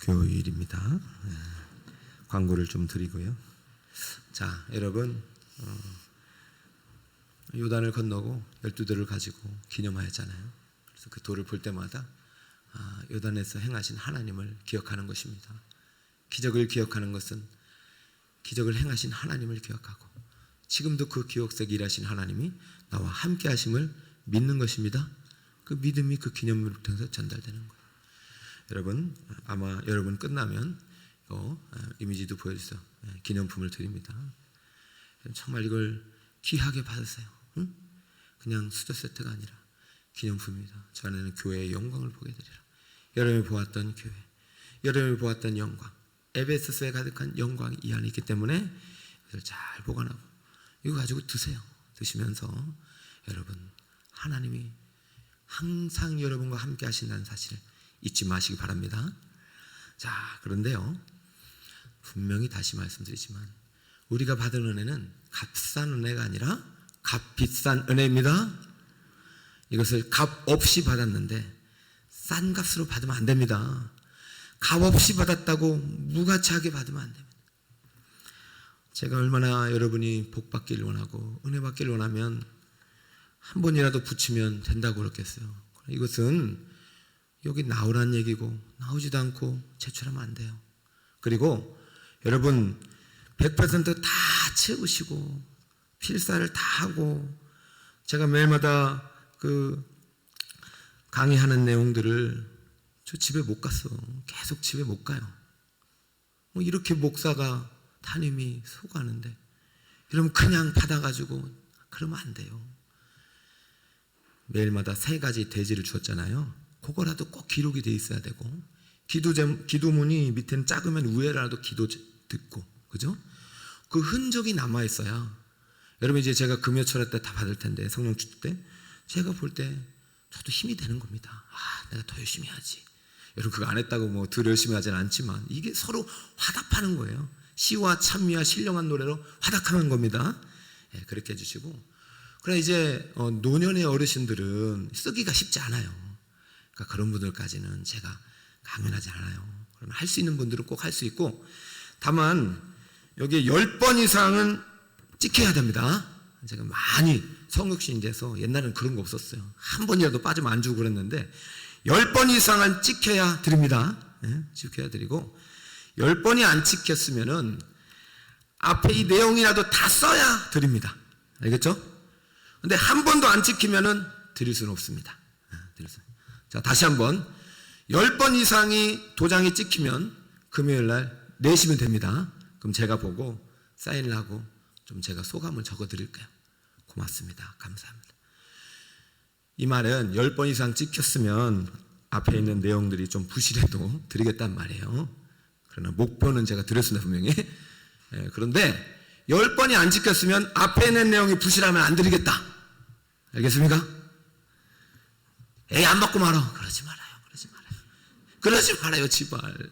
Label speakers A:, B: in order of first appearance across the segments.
A: 교일입니다. 광고를 좀 드리고요. 자, 여러분, 요단을 건너고 12돌을 가지고 기념하였잖아요. 그래서 그 돌을 볼 때마다 요단에서 행하신 하나님을 기억하는 것입니다. 기적을 기억하는 것은 기적을 행하신 하나님을 기억하고 지금도 그 기억 속에 일하신 하나님이 나와 함께 하심을 믿는 것입니다. 그 믿음이 그 기념물을 통해서 전달되는 거예요. 여러분, 아마 여러분 끝나면 이미지도 보여주세요. 기념품을 드립니다. 정말 이걸 귀하게 받으세요. 응? 그냥 수저 세트가 아니라 기념품입니다. 저 안에는 교회의 영광을 보게 되리라. 여러분이 보았던 교회, 여러분이 보았던 영광, 에베소서에 가득한 영광이 이 안에 있기 때문에 이걸 잘 보관하고 이거 가지고 드세요. 드시면서 여러분, 하나님이 항상 여러분과 함께 하신다는 사실을 잊지 마시기 바랍니다. 자, 그런데요, 분명히 다시 말씀드리지만 우리가 받은 은혜는 값싼 은혜가 아니라 값비싼 은혜입니다. 이것을 값 없이 받았는데 싼 값으로 받으면 안 됩니다. 값 없이 받았다고 무가치하게 받으면 안 됩니다. 제가 얼마나 여러분이 복 받기를 원하고 은혜 받기를 원하면 한 번이라도 붙이면 된다고 그랬겠어요. 이것은 여기 나오란 얘기고 나오지도 않고 제출하면 안 돼요. 그리고 여러분 100% 다 채우시고 필사를 다 하고 제가 매일마다 그 강의하는 내용들을 저 집에 못 갔어. 계속 집에 못 가요. 이렇게 목사가 담임이 수고하는데 여러분 그냥 받아가지고 그러면 안 돼요. 매일마다 3가지 대지를 주었잖아요. 그거라도 꼭 기록이 돼 있어야 되고 기도문이 밑에는 작으면 위에라도 기도 듣고 그죠? 그 흔적이 남아 있어야 여러분 이제 제가 금요철회 때 다 받을 텐데 성령 줄 때 제가 볼 때 저도 힘이 되는 겁니다. 내가 더 열심히 해야지. 여러분 그거 안 했다고 뭐 덜 열심히 하진 않지만 이게 서로 화답하는 거예요. 시와 찬미와 신령한 노래로 화답하는 겁니다. 그렇게 해주시고 그래 이제 노년의 어르신들은 쓰기가 쉽지 않아요. 그러니까 그런 분들까지는 제가 강연하지 않아요. 그러면 할 수 있는 분들은 꼭 할 수 있고 다만 여기 10번 이상은 찍혀야 됩니다. 제가 많이 성육신이 돼서 옛날에는 그런 거 없었어요. 한 번이라도 빠지면 안 주고 그랬는데 10번 이상은 찍혀야 드립니다. 찍혀야 드리고 10번이 안 찍혔으면은 앞에 이 내용이라도 다 써야 드립니다. 알겠죠? 근데 한 번도 안 찍히면은 드릴 수는 없습니다. 자, 다시 한번 10번 이상이 도장이 찍히면 금요일 날 내시면 됩니다. 그럼 제가 보고 사인을 하고 좀 제가 소감을 적어 드릴게요. 고맙습니다. 감사합니다. 이 말은 10번 이상 찍혔으면 앞에 있는 내용들이 좀 부실해도 드리겠단 말이에요. 그러나 목표는 제가 드렸습니다, 분명히. 그런데 10번이 안 찍혔으면 앞에 있는 내용이 부실하면 안 드리겠다. 알겠습니까? 에이, 안 받고 말아. 그러지 말아요. 그러지 말아요, 제발.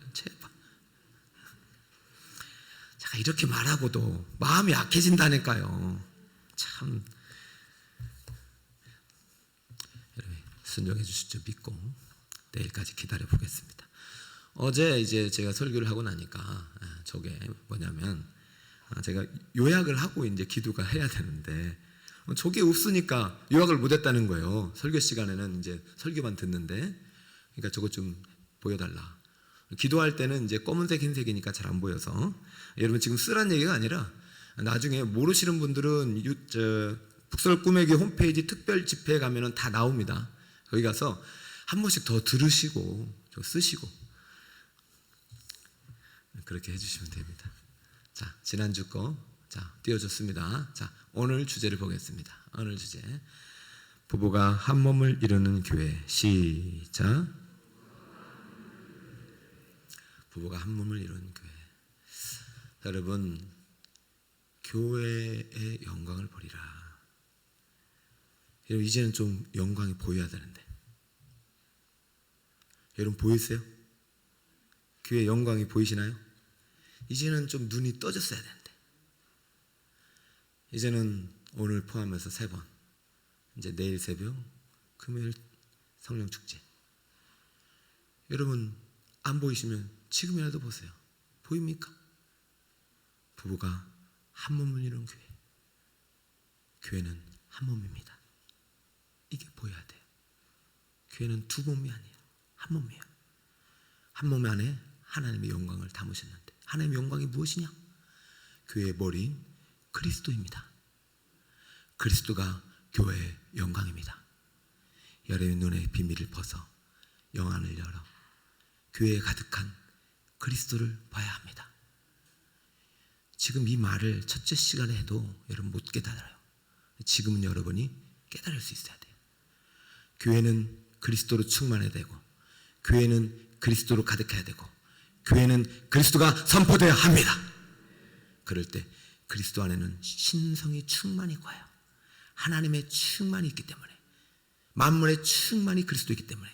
A: 제가 이렇게 말하고도 마음이 약해진다니까요. 참. 여러분, 순종해 주시죠. 믿고 내일까지 기다려 보겠습니다. 어제 이제 제가 설교를 하고 나니까 저게 뭐냐면 제가 요약을 하고 이제 기도가 해야 되는데 저게 없으니까 요약을 못 했다는 거예요. 설교 시간에는 이제 설교만 듣는데 그러니까 저거 좀 보여달라. 기도할 때는 이제 검은색 흰색이니까 잘 안 보여서 여러분 지금 쓰란 얘기가 아니라 나중에 모르시는 분들은 북설 꾸매기 홈페이지 특별 집회에 가면은 다 나옵니다. 거기 가서 한 번씩 더 들으시고 쓰시고 그렇게 해주시면 됩니다. 자, 지난주 거 띄워줬습니다. 자, 오늘 주제를 보겠습니다. 오늘 주제 부부가 한 몸을 이루는 교회. 시작. 부부가 한 몸을 이루는 교회. 여러분, 교회의 영광을 보리라. 여러분 이제는 좀 영광이 보여야 되는데 여러분 보이세요? 교회 영광이 보이시나요? 이제는 좀 눈이 떠졌어야 되는데 이제는 오늘 포함해서 3번 이제 내일 새벽 금요일 성령 축제 여러분 안 보이시면 지금이라도 보세요. 보입니까? 부부가 한 몸을 이룬 교회. 교회는 한 몸입니다. 이게 보여야 돼요. 교회는 두 몸이 아니에요. 한 몸이에요. 한 몸 안에 하나님의 영광을 담으셨는데, 하나님의 영광이 무엇이냐? 교회의 머리인 그리스도입니다. 그리스도가 교회의 영광입니다. 여러분의 눈의 비밀을 벗어 영안을 열어 교회에 가득한 그리스도를 봐야 합니다. 지금 이 말을 첫째 시간에 해도 여러분 못 깨달아요. 지금은 여러분이 깨달을 수 있어야 돼요. 교회는 그리스도로 충만해야 되고, 교회는 그리스도로 가득해야 되고, 교회는 그리스도가 선포되어야 합니다. 그럴 때 그리스도 안에는 신성이 충만히 거해요. 하나님의 충만이 있기 때문에, 만물의 충만이 그리스도이기 때문에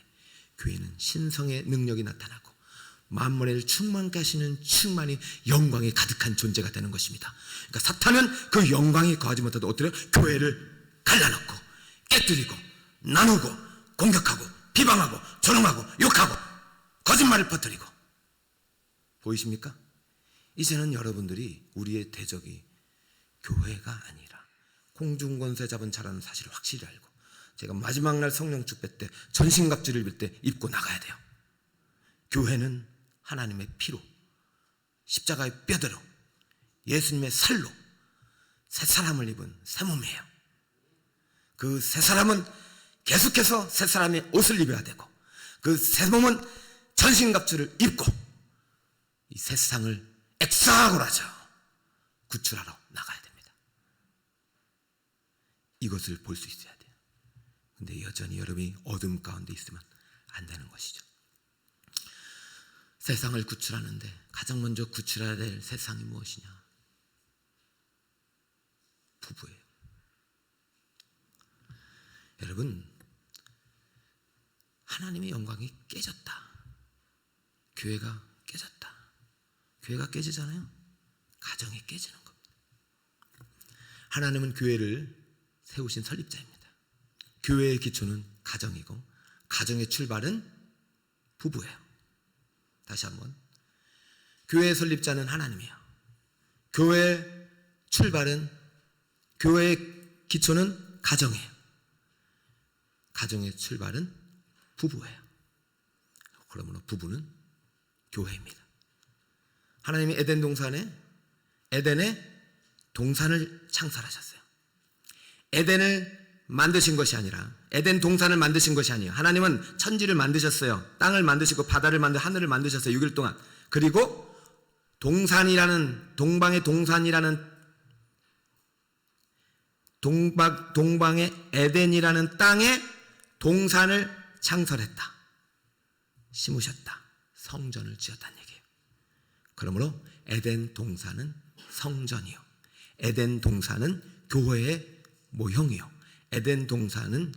A: 교회는 신성의 능력이 나타나고 만물을 충만케 하시는 충만이 영광이 가득한 존재가 되는 것입니다. 그러니까 사탄은 그 영광이 거하지 못하도 어때요? 교회를 갈라놓고 깨뜨리고 나누고 공격하고 비방하고 조롱하고 욕하고 거짓말을 퍼뜨리고. 보이십니까? 이제는 여러분들이 우리의 대적이 교회가 아니라 공중권세 잡은 자라는 사실을 확실히 알고, 제가 마지막 날 성령 축배 때 전신갑주를 입을 때 입고 나가야 돼요. 교회는 하나님의 피로, 십자가의 뼈대로, 예수님의 살로 새 사람을 입은 새 몸이에요. 그 새 사람은 계속해서 새 사람의 옷을 입어야 되고, 그 새 몸은 전신갑주를 입고 이 세상을 엑사고라죠 구출하러 나가야 됩니다. 이것을 볼 수 있어야 돼요. 근데 여전히 여러분이 어둠 가운데 있으면 안 되는 것이죠. 세상을 구출하는데 가장 먼저 구출해야 될 세상이 무엇이냐? 부부예요. 여러분, 하나님의 영광이 깨졌다. 교회가 깨졌다. 교회가 깨지잖아요. 가정이 깨지는 겁니다. 하나님은 교회를 세우신 설립자입니다. 교회의 기초는 가정이고, 가정의 출발은 부부예요. 다시 한번, 교회의 설립자는 하나님이에요. 교회의 출발은, 교회의 기초는 가정이에요. 가정의 출발은 부부예요. 그러므로 부부는 교회입니다. 하나님이 에덴 에덴에 동산을 창설하셨어요. 에덴을 만드신 것이 아니라, 에덴 동산을 만드신 것이 아니에요. 하나님은 천지를 만드셨어요. 땅을 만드시고 바다를 하늘을 만드셨어요. 6일 동안. 그리고 동산이라는, 동방의 동산이라는, 동방의 에덴이라는 땅에 동산을 창설했다. 심으셨다. 성전을 지었다는 얘기예요. 그러므로 에덴 동산은 성전이요, 에덴 동산은 교회의 모형이요, 에덴 동산은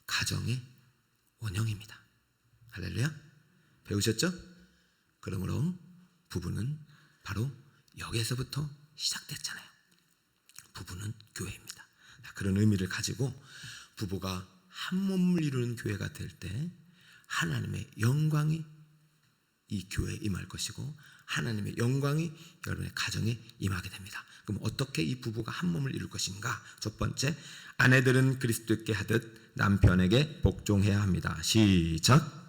A: 가정의 원형입니다. 할렐루야. 배우셨죠? 그러므로 부부는 바로 여기에서부터 시작됐잖아요. 부부는 교회입니다. 그런 의미를 가지고 부부가 한 몸을 이루는 교회가 될 때 하나님의 영광이 이 교회에 임할 것이고, 하나님의 영광이 여러분의 가정에 임하게 됩니다. 그럼 어떻게 이 부부가 한 몸을 이룰 것인가? 첫 번째, 아내들은 그리스도께 하듯 남편에게 복종해야 합니다. 시작.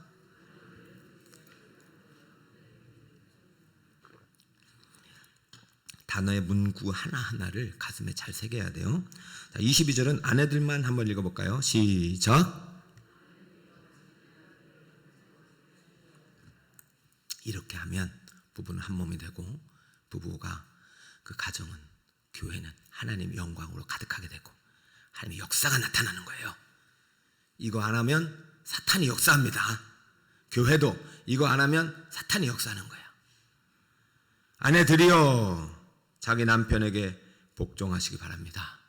A: 단어의 문구 하나하나를 가슴에 잘 새겨야 돼요. 자, 22절은 아내들만 한번 읽어볼까요? 시작. 이렇게 하면 부부는 한 몸이 되고, 부부가, 그 가정은, 교회는 하나님의 영광으로 가득하게 되고 하나님의 역사가 나타나는 거예요. 이거 안 하면 사탄이 역사합니다. 교회도 이거 안 하면 사탄이 역사하는 거예요. 아내들이여 자기 남편에게 복종하시기 바랍니다.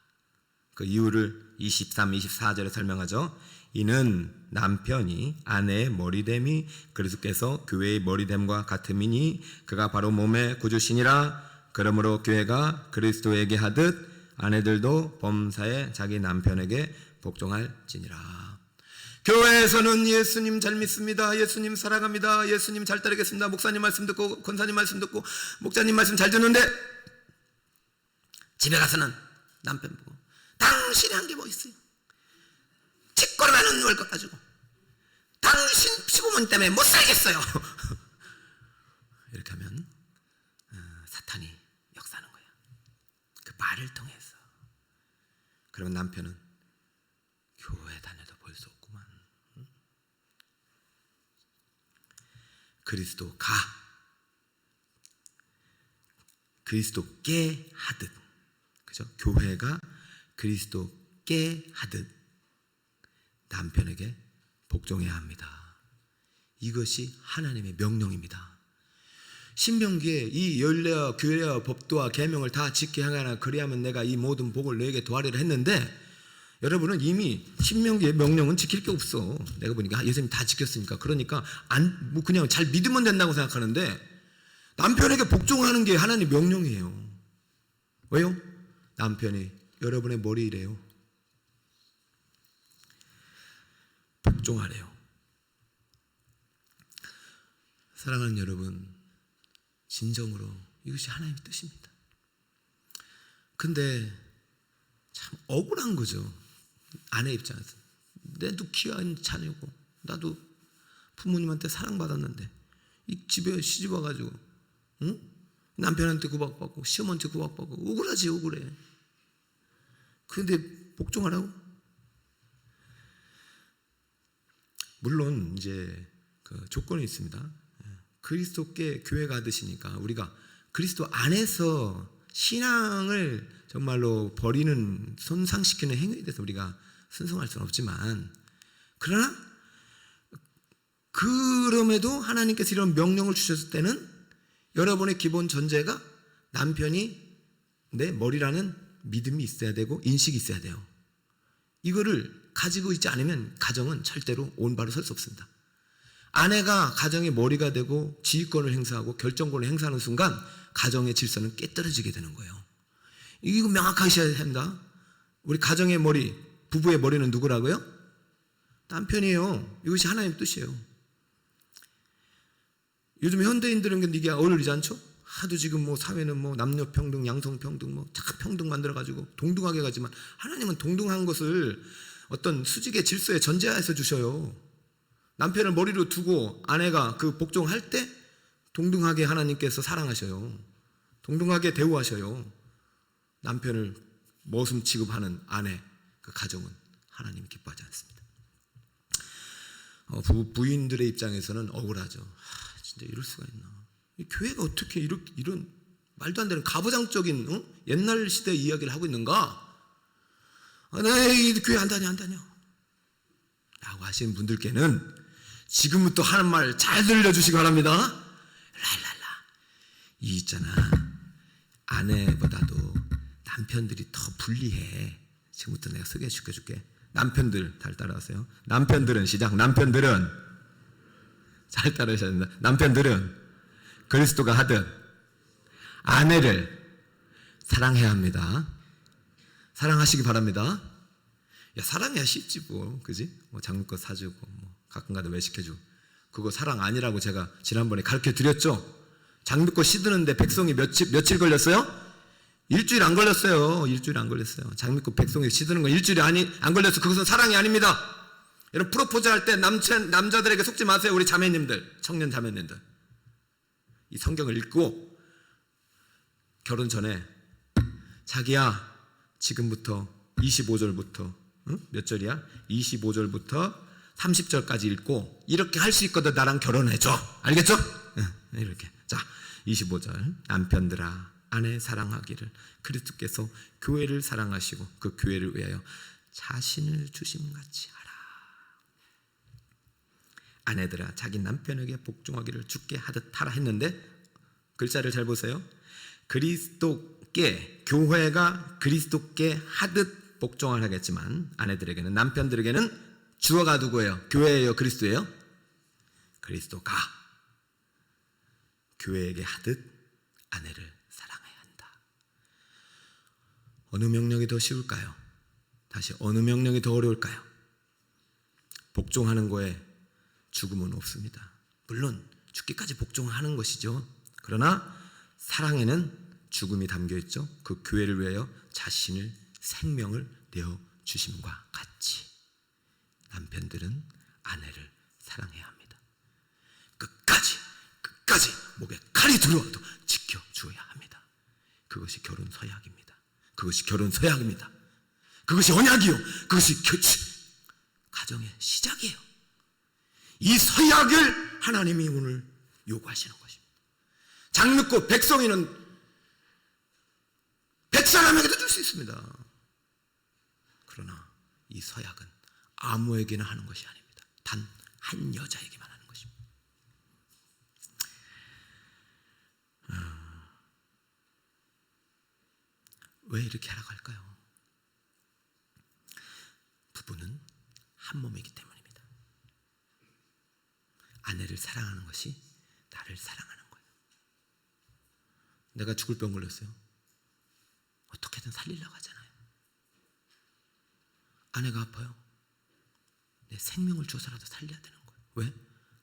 A: 그 이유를 23, 24절에 설명하죠. 이는 남편이 아내의 머리됨이 그리스도께서 교회의 머리됨과 같음이니 그가 바로 몸의 구주시니라. 그러므로 교회가 그리스도에게 하듯 아내들도 범사에 자기 남편에게 복종할지니라. 교회에서는 예수님 잘 믿습니다, 예수님 사랑합니다, 예수님 잘 따르겠습니다, 목사님 말씀 듣고 권사님 말씀 듣고 목자님 말씀 잘 듣는데 집에 가서는 남편 보고 당신이 한 게 뭐 있어요? 짓거리만은 누울 것 가지고 당신 피부문 때문에 못 살겠어요. 이렇게 하면 사탄이 역사하는 거야. 그 말을 통해서. 그러면 남편은 교회 다녀도 볼 수 없구만. 그리스도가 그리스도께 하듯, 그죠? 교회가 그리스도께 하듯 남편에게 복종해야 합니다. 이것이 하나님의 명령입니다. 신명기에 이 율례와 규례와 법도와 계명을 다 지켜 행하라, 그리하면 내가 이 모든 복을 너에게 더하리라 했는데, 여러분은 이미 신명기의 명령은 지킬 게 없어. 내가 보니까 예수님 다 지켰으니까, 그러니까 뭐 그냥 잘 믿으면 된다고 생각하는데, 남편에게 복종하는 게 하나님의 명령이에요. 왜요? 남편이 여러분의 머리이래요. 복종하래요. 사랑하는 여러분, 진정으로 이것이 하나님의 뜻입니다. 근데 참 억울한 거죠. 아내 입장에서. 내도 귀한 자녀고 나도 부모님한테 사랑받았는데 이 집에 시집 와가지고 남편한테 구박받고 시어머니한테 구박받고 억울하지, 억울해. 근데 복종하라고? 물론 이제 그 조건이 있습니다. 그리스도께 교회가 하듯이니까 우리가 그리스도 안에서 신앙을 정말로 버리는, 손상시키는 행위에 대해서 우리가 순종할 수는 없지만, 그러나 그럼에도 하나님께서 이런 명령을 주셨을 때는 여러분의 기본 전제가 남편이 내 머리라는 믿음이 있어야 되고 인식이 있어야 돼요. 이거를 가지고 있지 않으면 가정은 절대로 올바로 설 수 없습니다. 아내가 가정의 머리가 되고 지휘권을 행사하고 결정권을 행사하는 순간 가정의 질서는 깨떨어지게 되는 거예요. 이거 명확하셔야 합니다. 우리 가정의 머리, 부부의 머리는 누구라고요? 남편이에요. 이것이 하나님의 뜻이에요. 요즘 현대인들은 이게 어울리지 않죠? 하도 지금 뭐 사회는 뭐 남녀 평등, 양성 평등, 뭐 참 평등 만들어가지고 동등하게 가지만, 하나님은 동등한 것을 어떤 수직의 질서의 전제하에서 주셔요. 남편을 머리로 두고 아내가 그 복종할 때 동등하게 하나님께서 사랑하셔요. 동등하게 대우하셔요. 남편을 머슴 취급하는 아내, 그 가정은 하나님 기뻐하지 않습니다. 부인들의 입장에서는 억울하죠. 진짜 이럴 수가 있나. 이 교회가 어떻게 이런 말도 안 되는 가부장적인 옛날 시대 이야기를 하고 있는가? 내 교회 안 다녀 라고 하시는 분들께는 지금부터 하는 말 잘 들려주시기 바랍니다. 랄랄라. 이 있잖아, 아내보다도 남편들이 더 불리해. 지금부터 내가 소개시켜줄게. 남편들 잘 따라하세요. 남편들은, 시작. 남편들은 잘 따라하셔야 된다. 남편들은 그리스도가 하듯 아내를 사랑해야 합니다. 사랑하시기 바랍니다. 야, 사랑해야 쉽지 뭐, 그지? 뭐 장미꽃 사주고 뭐 가끔가다 외식해주고, 그거 사랑 아니라고 제가 지난번에 가르쳐 드렸죠. 장미꽃 시드는데 백송이 며칠 걸렸어요? 일주일 안 걸렸어요. 일주일 안 걸렸어요. 장미꽃 백송이 시드는 거 일주일이 안 걸렸어. 그것은 사랑이 아닙니다. 여러분, 프로포즈 할 때 남자들에게 속지 마세요. 우리 자매님들, 청년 자매님들, 이 성경을 읽고 결혼 전에 자기야, 지금부터 25절부터 몇 절이야? 25절부터 30절까지 읽고 이렇게 할 수 있거든. 나랑 결혼해줘. 알겠죠? 이렇게. 자, 25절. 남편들아, 아내 사랑하기를 그리스도께서 교회를 사랑하시고 그 교회를 위하여 자신을 주심같이 하라. 아내들아, 자기 남편에게 복종하기를 주께 하듯 하라 했는데, 글자를 잘 보세요. 그리스도께, 교회가 그리스도께 하듯 복종을 하겠지만 아내들에게는, 남편들에게는 주어가 누구예요? 교회예요? 그리스도예요? 그리스도가 교회에게 하듯 아내를 사랑해야 한다. 어느 명령이 더 쉬울까요? 다시, 어느 명령이 더 어려울까요? 복종하는 거에 죽음은 없습니다. 물론 죽기까지 복종하는 것이죠. 그러나 사랑에는 죽음이 담겨 있죠. 그 교회를 위하여 자신을 생명을 내어 주심과 같이 남편들은 아내를 사랑해야 합니다. 끝까지 목에 칼이 들어와도 지켜주어야 합니다. 그것이 결혼 서약입니다. 그것이 결혼 서약입니다. 그것이 언약이요. 그것이 가정의 시작이에요. 이 서약을 하나님이 오늘 요구하시는 것입니다. 장르꽃 백성이는 100사람에게도 줄 수 있습니다. 그러나 이 서약은 아무에게나 하는 것이 아닙니다. 단 한 여자에게만 하는 것입니다. 왜 이렇게 하라고 할까요? 부부는 한 몸이기 때문입니다. 아내를 사랑하는 것이 나를 사랑하는 거예요. 내가 죽을 병 걸렸어요. 어떻게든 살리려고 하잖아요. 아내가 아파요. 내 생명을 줘서라도 살려야 되는 거예요. 왜?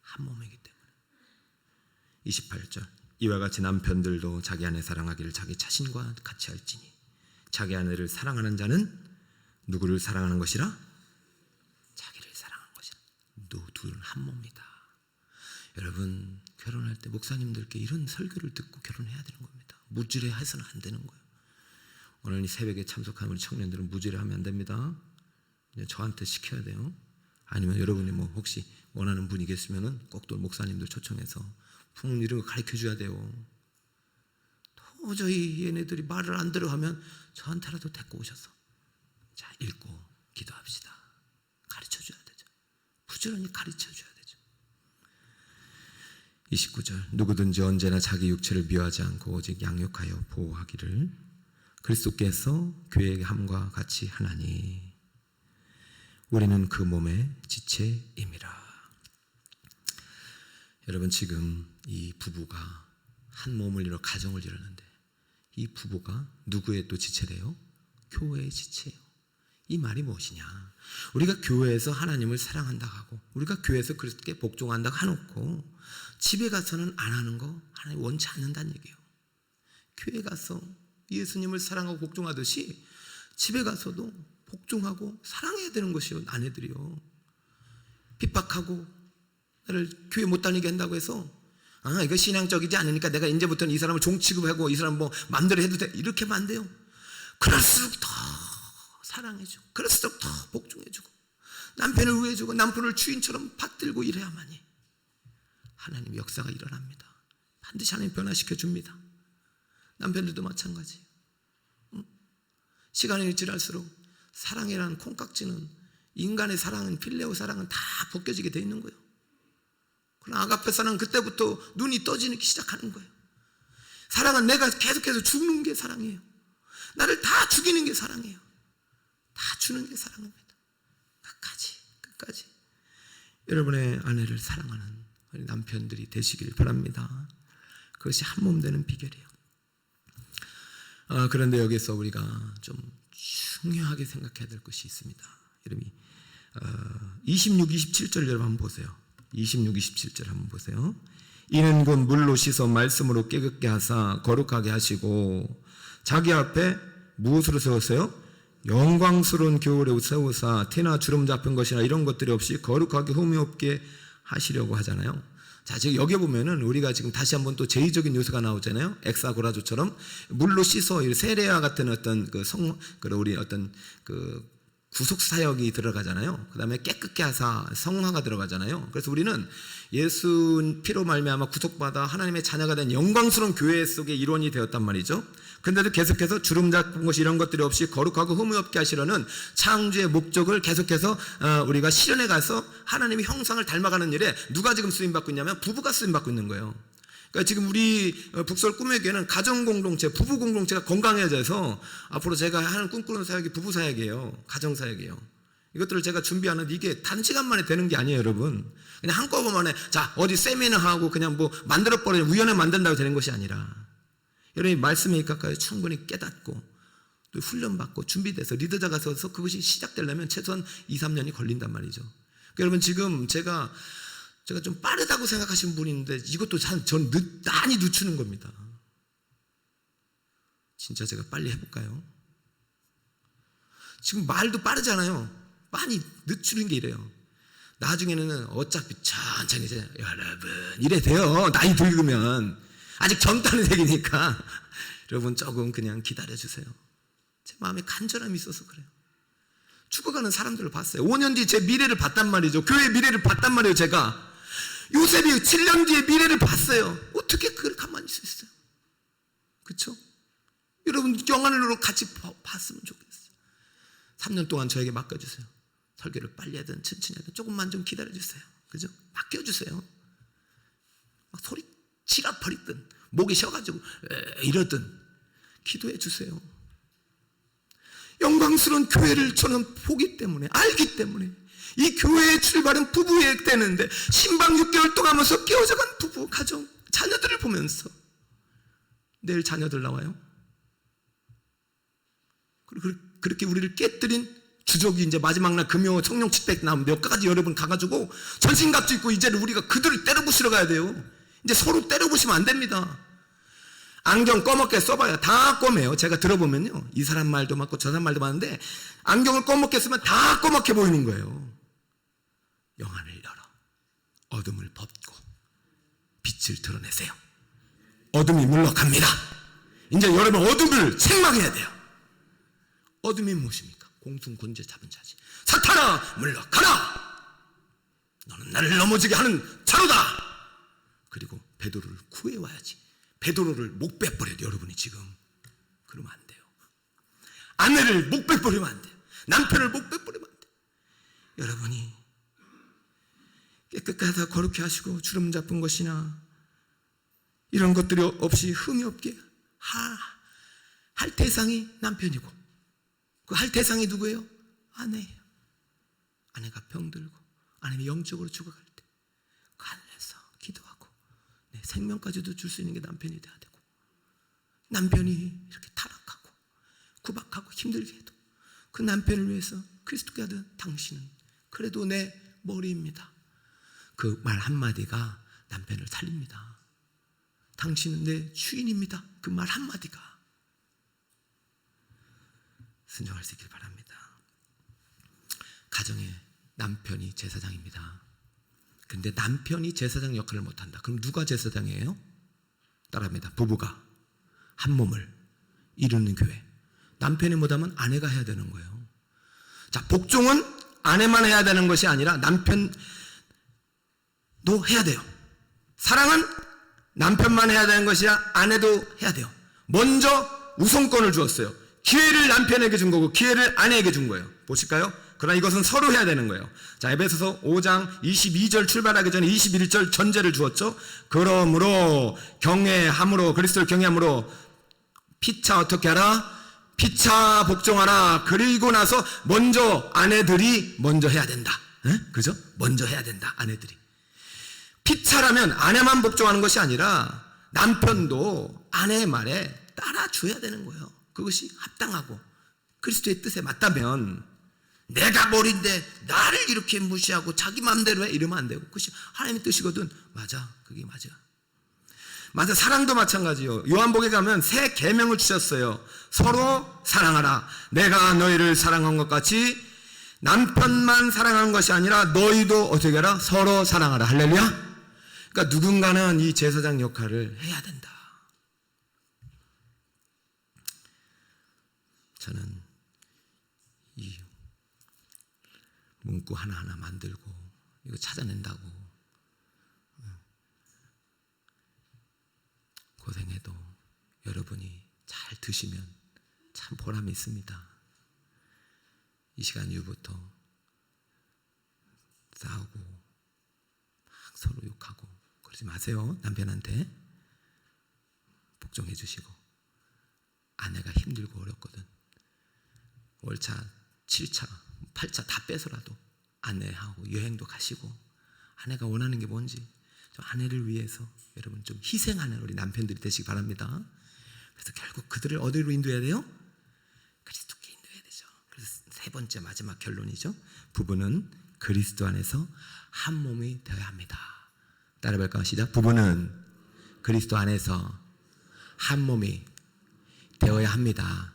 A: 한 몸이기 때문에. 28절 이와 같이 남편들도 자기 아내 사랑하기를 자기 자신과 같이 할지니 자기 아내를 사랑하는 자는 누구를 사랑하는 것이라? 자기를 사랑하는 것이라. 둘은 한 몸이다. 여러분 결혼할 때 목사님들께 이런 설교를 듣고 결혼해야 되는 겁니다. 무지레 해서는 안 되는 거예요. 오늘 이 새벽에 참석한 우리 청년들은 무지레 하면 안 됩니다. 저한테 시켜야 돼요. 아니면 여러분이 뭐 혹시 원하는 분이 계시면은 꼭 또 목사님들 초청해서 부모님 이런 거 가르쳐 줘야 돼요. 도저히 얘네들이 말을 안 들어 하면 저한테라도 데리고 오셔서 자 읽고 기도합시다. 가르쳐 줘야 되죠. 부지런히 가르쳐 줘야 되죠. 29절 누구든지 언제나 자기 육체를 미워하지 않고 오직 양육하여 보호하기를 그리스도께서 교회의 함과 같이 하나니 우리는 그 몸의 지체임이라. 여러분 지금 이 부부가 한 몸을 이뤄 가정을 이루는데 이 부부가 누구의 또 지체래요? 교회의 지체예요. 이 말이 무엇이냐? 우리가 교회에서 하나님을 사랑한다고 하고 우리가 교회에서 그리스도께 복종한다고 해놓고 집에 가서는 안 하는 거 하나님 원치 않는다는 얘기예요. 교회 가서 예수님을 사랑하고 복종하듯이 집에 가서도 복종하고 사랑해야 되는 것이요. 아내들이요. 핍박하고 나를 교회 못 다니게 한다고 해서 이거 신앙적이지 않으니까 내가 이제부터는 이 사람을 종 취급하고 이 사람 뭐 마음대로 해도 돼. 이렇게 하면 안 돼요. 그럴수록 더 사랑해주고 그럴수록 더 복종해주고 남편을 우애해주고 남편을 주인처럼 받들고 이래야만이 하나님 역사가 일어납니다. 반드시 하나님 변화시켜줍니다. 남편들도 마찬가지예요. 시간이 지날수록 사랑이라는 콩깍지는 인간의 사랑은 필레오 사랑은 다 벗겨지게 돼 있는 거예요. 그러나 아가페 사랑은 그때부터 눈이 떠지기 시작하는 거예요. 사랑은 내가 계속해서 죽는 게 사랑이에요. 나를 다 죽이는 게 사랑이에요. 다 주는 게 사랑입니다. 끝까지 여러분의 아내를 사랑하는 우리 남편들이 되시길 바랍니다. 그것이 한 몸 되는 비결이에요. 그런데 여기서 우리가 좀 중요하게 생각해야 될 것이 있습니다. 여러분이 26, 27절 여러분 한번 보세요. 26, 27절 한번 보세요. 이는 곧 물로 씻어 말씀으로 깨끗게 하사 거룩하게 하시고 자기 앞에 무엇으로 세웠어요? 영광스러운 교회로 세우사 티나 주름 잡힌 것이나 이런 것들이 없이 거룩하게 흠이 없게 하시려고 하잖아요. 자, 지금 여기 보면은 우리가 지금 다시 한번 또 제의적인 요소가 나오잖아요. 엑사고라조처럼 물로 씻어 세례와 같은 어떤 우리 어떤 구속 사역이 들어가잖아요. 그 다음에 깨끗게 하사 성화가 들어가잖아요. 그래서 우리는 예수 피로 말미암아 구속받아 하나님의 자녀가 된 영광스러운 교회 속의 일원이 되었단 말이죠. 근데도 계속해서 주름 잡은 것이 이런 것들이 없이 거룩하고 흠이 없게 하시려는 창조의 목적을 계속해서 우리가 실현해 가서 하나님의 형상을 닮아가는 일에 누가 지금 쓰임받고 있냐면 부부가 쓰임받고 있는 거예요. 그러니까 지금 우리 북설 꿈의 교회는 가정 공동체, 부부 공동체가 건강해져서 앞으로 제가 하는 꿈꾸는 사역이 부부 사역이에요. 가정 사역이에요. 이것들을 제가 준비하는데 이게 단시간 만에 되는 게 아니에요, 여러분. 그냥 한꺼번에 자 어디 세미나하고 그냥 뭐 만들어버려 우연히 만든다고 되는 것이 아니라 여러분이 말씀에 가까이 충분히 깨닫고 또 훈련받고 준비돼서 리더자가 서서 그것이 시작되려면 최소한 2, 3년이 걸린단 말이죠. 여러분 지금 제가 좀 빠르다고 생각하시는 분이 있는데 이것도 전 많이 늦추는 겁니다. 진짜 제가 빨리 해볼까요? 지금 말도 빠르잖아요. 많이 늦추는 게 이래요. 나중에는 어차피 천천히 이제 여러분 이래 돼요. 나이 들으면 아직 젊다는 얘기니까 여러분 조금 그냥 기다려주세요. 제 마음에 간절함이 있어서 그래요. 죽어가는 사람들을 봤어요. 5년 뒤에 제 미래를 봤단 말이죠. 교회 미래를 봤단 말이에요. 제가 요셉이 7년 뒤에 미래를 봤어요. 어떻게 그걸 가만히 있을 수 있어요? 그렇죠? 여러분 영안으로 같이 봤으면 좋겠어요. 3년 동안 저에게 맡겨주세요. 설교를 빨리 하든 천천히 하든 조금만 좀 기다려주세요. 그죠? 맡겨주세요. 막 소리 치라버리든 목이 쉬어가지고 이러든 기도해 주세요. 영광스러운 교회를 저는 보기 때문에 알기 때문에 이 교회의 출발은 부부의 때는데 신방 6개월 동안 하면서 깨어져간 부부 가정 자녀들을 보면서 내일 자녀들 나와요. 그렇게 우리를 깨뜨린 주적이 이제 마지막 날 금요 성령 집회 나오면 몇 가지 여러분 가가지고 전신갑주 입고 이제는 우리가 그들을 때려부시러 가야 돼요. 이제 서로 때려부시면 안 됩니다. 안경 꺼먹게 써봐요. 다 검해요. 제가 들어보면요. 이 사람 말도 맞고 저 사람 말도 맞는데 안경을 꺼먹게 쓰면 다 꺼먹게 보이는 거예요. 영안을 열어 어둠을 벗고 빛을 드러내세요. 어둠이 물러갑니다. 이제 여러분 어둠을 책망해야 돼요. 어둠이 무엇입니까? 공중군제 잡은 자지. 사탄아 물러가라. 너는 나를 넘어지게 하는 자로다. 그리고 베드로를 구해와야지. 베드로를 목 빼버려요. 여러분이 지금 그러면 안 돼요. 아내를 목 빼버리면 안 돼요. 남편을 목 빼버리면 안 돼요. 여러분이 깨끗하다 거룩히 하시고 주름 잡은 것이나 이런 것들이 없이 흠이 없게 할 대상이 남편이고 그 할 대상이 누구예요? 아내예요. 아내가 병들고 아내가 영적으로 죽어갈 때 갈래서 기도하고 내 생명까지도 줄 수 있는 게 남편이 돼야 되고 남편이 이렇게 타락하고 구박하고 힘들게 해도 그 남편을 위해서 그리스도께 하던 당신은 그래도 내 머리입니다. 그 말 한마디가 남편을 살립니다. 당신은 내 주인입니다. 그 말 한마디가 순종할 수 있길 바랍니다. 가정에 남편이 제사장입니다. 그런데 남편이 제사장 역할을 못한다. 그럼 누가 제사장이에요? 따라합니다. 부부가 한 몸을 이루는 교회. 남편이 못하면 아내가 해야 되는 거예요. 자, 복종은 아내만 해야 되는 것이 아니라 남편도 해야 돼요. 사랑은 남편만 해야 되는 것이 아니라 아내도 해야 돼요. 먼저 우선권을 주었어요. 기회를 남편에게 준 거고 기회를 아내에게 준 거예요. 보실까요? 그러나 이것은 서로 해야 되는 거예요. 자, 에베소서 5장 22절 출발하기 전에 21절 전제를 주었죠. 그러므로 경외함으로 그리스도를 경외함으로 피차 어떻게 하라? 피차 복종하라. 그리고 나서 먼저 아내들이 먼저 해야 된다. 그죠? 먼저 해야 된다. 아내들이. 피차라면 아내만 복종하는 것이 아니라 남편도 아내의 말에 따라줘야 되는 거예요. 그것이 합당하고 그리스도의 뜻에 맞다면 내가 머리인데 나를 이렇게 무시하고 자기 마음대로 해 이러면 안 되고 그것이 하나님의 뜻이거든. 맞아. 그게 맞아. 맞아. 사랑도 마찬가지요. 요한복음에 가면 새 계명을 주셨어요. 서로 사랑하라. 내가 너희를 사랑한 것 같이 남편만 사랑하는 것이 아니라 너희도 어떻게 하라? 서로 사랑하라. 할렐루야. 그러니까 누군가는 이 제사장 역할을 해야 된다. 저는 이 문구 하나하나 만들고 이거 찾아낸다고 고생해도 여러분이 잘 드시면 참 보람이 있습니다. 이 시간 이후부터 싸우고 막 서로 욕하고 그러지 마세요. 남편한테 복종해 주시고 아내가 힘들고 어렵거든. 월차, 7차, 8차 다 빼서라도 아내하고 여행도 가시고 아내가 원하는 게 뭔지 좀 아내를 위해서 여러분 좀 희생하는 우리 남편들이 되시기 바랍니다. 그래서 결국 그들을 어디로 인도해야 돼요? 그리스도께 인도해야 되죠. 그래서 세 번째 마지막 결론이죠. 부부는 그리스도 안에서 한 몸이 되어야 합니다. 따라볼까요? 시작. 부부는 그리스도 안에서 한 몸이 되어야 합니다.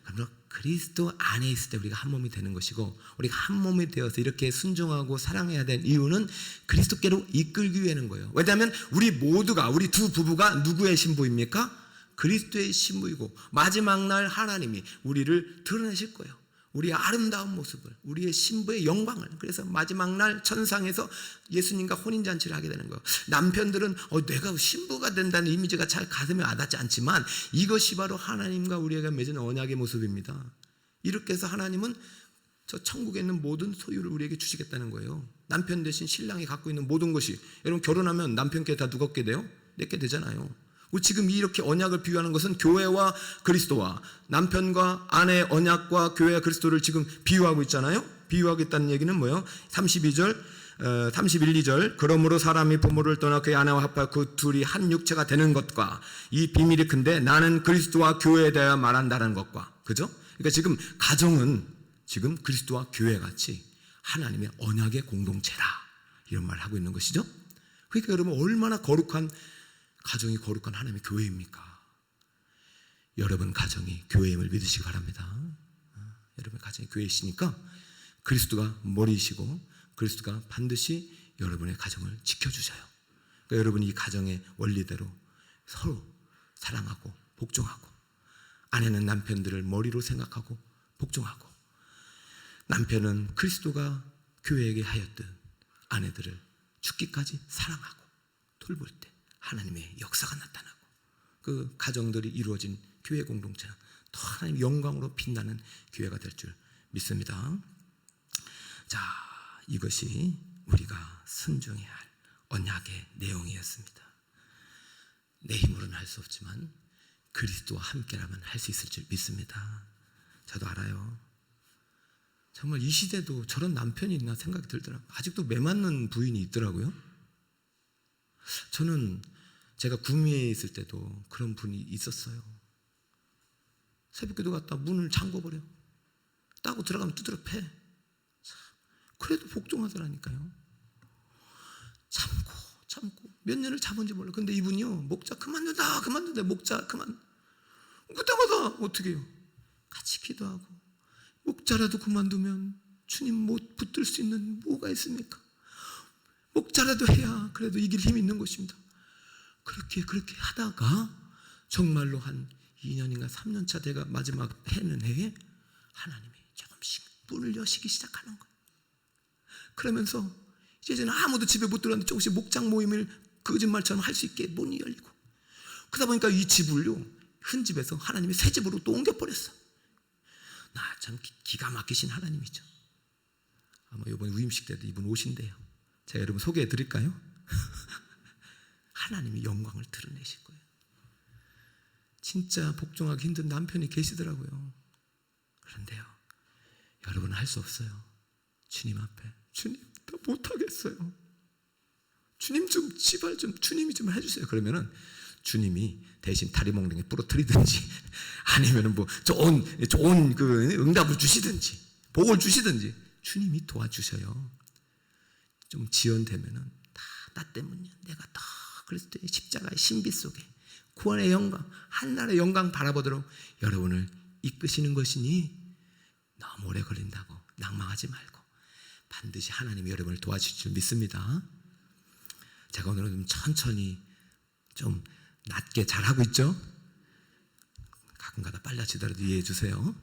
A: 그러면 그리스도 안에 있을 때 우리가 한 몸이 되는 것이고, 우리가 한 몸이 되어서 이렇게 순종하고 사랑해야 될 이유는 그리스도께로 이끌기 위해는 거예요. 왜냐하면 우리 모두가, 우리 두 부부가 누구의 신부입니까? 그리스도의 신부이고, 마지막 날 하나님이 우리를 드러내실 거예요. 우리의 아름다운 모습을, 우리의 신부의 영광을. 그래서 마지막 날 천상에서 예수님과 혼인잔치를 하게 되는 거예요. 남편들은 내가 신부가 된다는 이미지가 잘 가슴에 와닿지 않지만, 이것이 바로 하나님과 우리에게 맺은 언약의 모습입니다. 이렇게 해서 하나님은 저 천국에 있는 모든 소유를 우리에게 주시겠다는 거예요. 남편 대신 신랑이 갖고 있는 모든 것이, 여러분 결혼하면 남편께 다 누가 얻게 돼요? 내게 되잖아요. 지금 이렇게 언약을 비유하는 것은 교회와 그리스도와, 남편과 아내의 언약과 교회와 그리스도를 지금 비유하고 있잖아요. 비유하겠다는 얘기는 뭐예요? 31, 2절. 그러므로 사람이 부모를 떠나 그의 아내와 합하여 그 둘이 한 육체가 되는 것과 이 비밀이 큰데 나는 그리스도와 교회에 대하여 말한다는 것과. 그죠? 그러니까 지금 가정은 지금 그리스도와 교회 같이 하나님의 언약의 공동체라, 이런 말을 하고 있는 것이죠. 그러니까 여러분, 얼마나 거룩한 가정이 거룩한 하나님의 교회입니까? 여러분 가정이 교회임을 믿으시기 바랍니다. 여러분 가정이 교회이시니까 그리스도가 머리이시고 그리스도가 반드시 여러분의 가정을 지켜주셔요. 그러니까 여러분이 이 가정의 원리대로 서로 사랑하고 복종하고, 아내는 남편들을 머리로 생각하고 복종하고, 남편은 그리스도가 교회에게 하였듯 아내들을 죽기까지 사랑하고 돌볼 때 하나님의 역사가 나타나고, 그 가정들이 이루어진 교회 공동체는 또 하나님의 영광으로 빛나는 교회가 될 줄 믿습니다. 자, 이것이 우리가 순종해야 할 언약의 내용이었습니다. 내 힘으로는 할 수 없지만 그리스도와 함께라면 할 수 있을 줄 믿습니다. 저도 알아요. 정말 이 시대도 저런 남편이 있나 생각이 들더라고요. 아직도 매맞는 부인이 있더라고요. 저는 제가 구미에 있을 때도 그런 분이 있었어요. 새벽기도 갔다 문을 잠궈버려. 따고 들어가면 두드려 패. 그래도 복종하더라니까요. 참고 몇 년을 참은지 몰라. 근데 이분이요, 목자 그만둔다 목자 그만. 그때마다 어떻게 해요? 같이 기도하고, 목자라도 그만두면 주님 못 붙들 수 있는 뭐가 있습니까? 목자라도 해야 그래도 이길 힘이 있는 것입니다. 그렇게 하다가 정말로 한 2년인가 3년 차 돼가 마지막 해는 해에 하나님이 조금씩 문을 여시기 시작하는 거예요. 그러면서 이제는 아무도 집에 못 들어왔는데 조금씩 목장 모임을 거짓말처럼 할 수 있게 문이 열리고, 그러다 보니까 이 집을요, 큰 집에서 하나님이 새 집으로 또 옮겨버렸어. 나 참 기가 막히신 하나님이죠. 아마 이번 위임식 때도 이분 오신대요. 제가 여러분 소개해 드릴까요? 하나님이 영광을 드러내실 거예요. 진짜 복종하기 힘든 남편이 계시더라고요. 그런데요, 여러분은 할 수 없어요. 주님 앞에, 주님 나 못하겠어요. 주님 좀 제발 좀 주님이 좀 해주세요. 그러면은 주님이 대신 다리몽둥이 부러뜨리든지 아니면은 뭐 좋은 그 응답을 주시든지 복을 주시든지 주님이 도와주셔요. 좀 지연되면은 다 나 때문이야. 내가 다 그리스도의 십자가의 신비 속에 구원의 영광, 한나라의 영광 바라보도록 여러분을 이끄시는 것이니 너무 오래 걸린다고 낭망하지 말고 반드시 하나님이 여러분을 도와주실 줄 믿습니다. 제가 오늘은 좀 천천히 좀 낮게 잘하고 있죠? 가끔가다 빨라지더라도 이해해 주세요.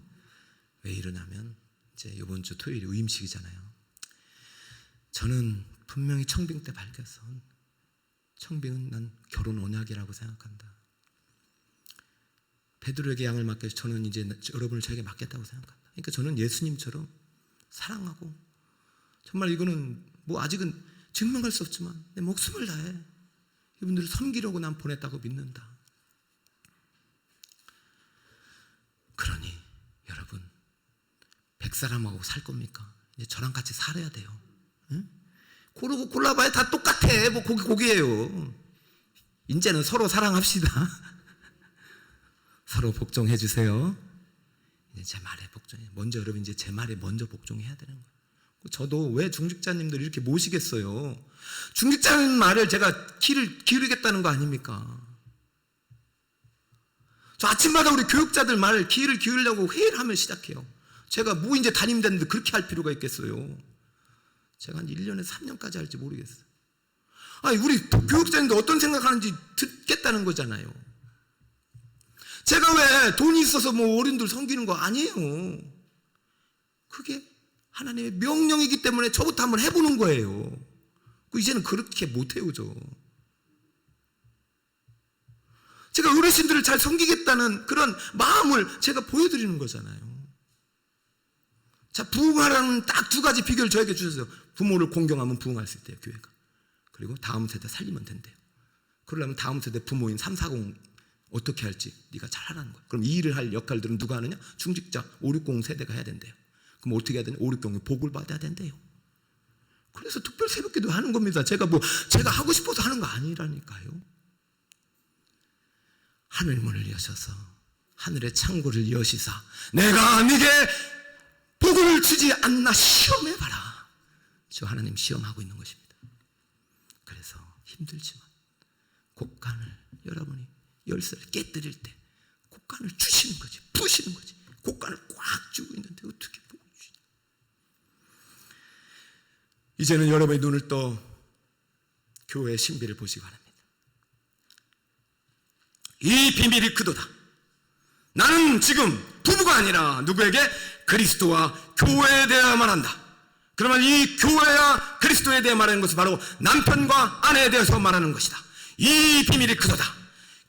A: 왜 이러냐면 이제 이번 주 토요일이 위임식이잖아요. 저는 분명히 청빙 때 밝혀서 청빙은 난 결혼 언약이라고 생각한다. 베드로에게 양을 맡겨서 저는 이제 여러분을 저에게 맡겠다고 생각한다. 그러니까 저는 예수님처럼 사랑하고, 정말 이거는 뭐 아직은 증명할 수 없지만 내 목숨을 다해 이분들을 섬기려고 난 보냈다고 믿는다. 그러니 여러분, 100사람하고 살 겁니까? 이제 저랑 같이 살아야 돼요. 응? 고르고 골라봐야 다 똑같아. 뭐 고기예요. 이제는 서로 사랑합시다. 서로 복종해 주세요. 이제 제 말에 복종해. 먼저 여러분 이제 제 말에 먼저 복종해야 되는 거예요. 저도 왜 중직자님들 이렇게 모시겠어요? 중직자님 말을 제가 귀를 기울이겠다는 거 아닙니까? 저 아침마다 우리 교육자들 말 귀를 기울이려고 회의를 하면 시작해요. 제가 뭐 이제 담임 됐는데 그렇게 할 필요가 있겠어요? 제가 한 1년에 3년까지 할지 모르겠어요. 아니, 우리 교육자님들 어떤 생각하는지 듣겠다는 거잖아요. 제가 왜 돈이 있어서 뭐 어른들 섬기는 거 아니에요. 그게 하나님의 명령이기 때문에 저부터 한번 해보는 거예요. 이제는 그렇게 못해요, 저. 제가 어르신들을 잘 섬기겠다는 그런 마음을 제가 보여드리는 거잖아요. 자, 부흥하라는 딱 두 가지 비결을 저에게 주셨어요. 부모를 공경하면 부흥할 수 있대요, 교회가. 그리고 다음 세대 살리면 된대요. 그러려면 다음 세대 부모인 3, 40 어떻게 할지 네가 잘 하라는 거야. 그럼 이 일을 할 역할들은 누가 하느냐? 중직자 5, 60 세대가 해야 된대요. 그럼 어떻게 해야 되냐? 5, 60이 복을 받아야 된대요. 그래서 특별 새벽기도 하는 겁니다. 제가 하고 싶어서 하는 거 아니라니까요. 하늘 문을 여셔서 하늘의 창고를 여시사 내가 네게 복을 주지 않나 시험해봐라. 저 하나님 시험하고 있는 것입니다. 그래서 힘들지만 곡간을 여러분이 열쇠를 깨뜨릴 때 곡간을 주시는 거지, 부시는 거지. 곡간을 꽉 쥐고 있는데 어떻게 복을 주냐. 이제는 여러분의 눈을 떠 교회의 신비를 보시기 바랍니다. 이 비밀이 크도다. 나는 지금 부부가 아니라 누구에게? 그리스도와 교회에 대해 말한다. 그러면 이 교회와 그리스도에 대해 말하는 것은 바로 남편과 아내에 대해서 말하는 것이다. 이 비밀이 크도다.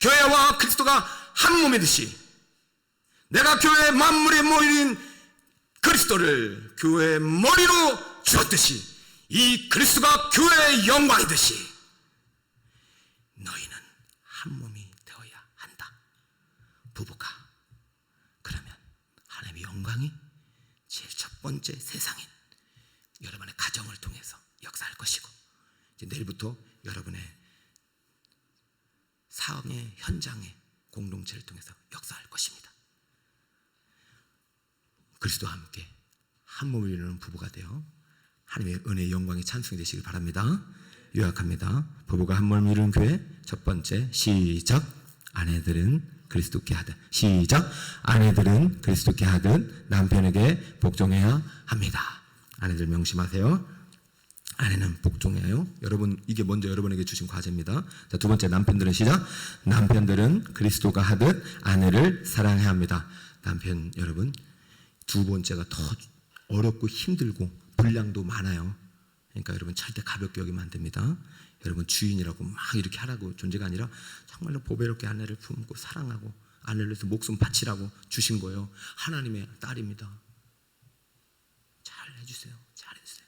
A: 교회와 그리스도가 한 몸이듯이 내가 교회의 만물에 모인 그리스도를 교회의 머리로 주었듯이 이 그리스도가 교회의 영광이듯이 너희는 한 몸이 되어야 한다. 부부가. 그러면 하나님의 영광이 제일 첫 번째 세상인 여러분의 가정을 통해서 역사할 것이고, 이제 내일부터 여러분의 사업의 현장의 공동체를 통해서 역사할 것입니다. 그리스도와 함께 한 몸을 이루는 부부가 되어 하나님의 은혜의 영광이 찬송이 되시길 바랍니다. 요약합니다. 부부가 한 몸을 이루는 교회, 첫 번째, 시작. 아내들은 그리스도께 하듯. 시작. 아내들은 그리스도께 하듯 남편에게 복종해야 합니다. 아내들 명심하세요. 아내는 복종해요. 여러분, 이게 먼저 여러분에게 주신 과제입니다. 자, 두 번째, 남편들은 시작. 남편들은 그리스도가 하듯 아내를 사랑해야 합니다. 남편 여러분, 두 번째가 더 어렵고 힘들고 분량도 많아요. 그러니까 여러분 절대 가볍게 여기면 안 됩니다. 여러분 주인이라고 막 이렇게 하라고 존재가 아니라 정말로 보배롭게 아내를 품고 사랑하고 아내를 위해서 목숨 바치라고 주신 거예요. 하나님의 딸입니다. 잘 해주세요. 잘 해주세요.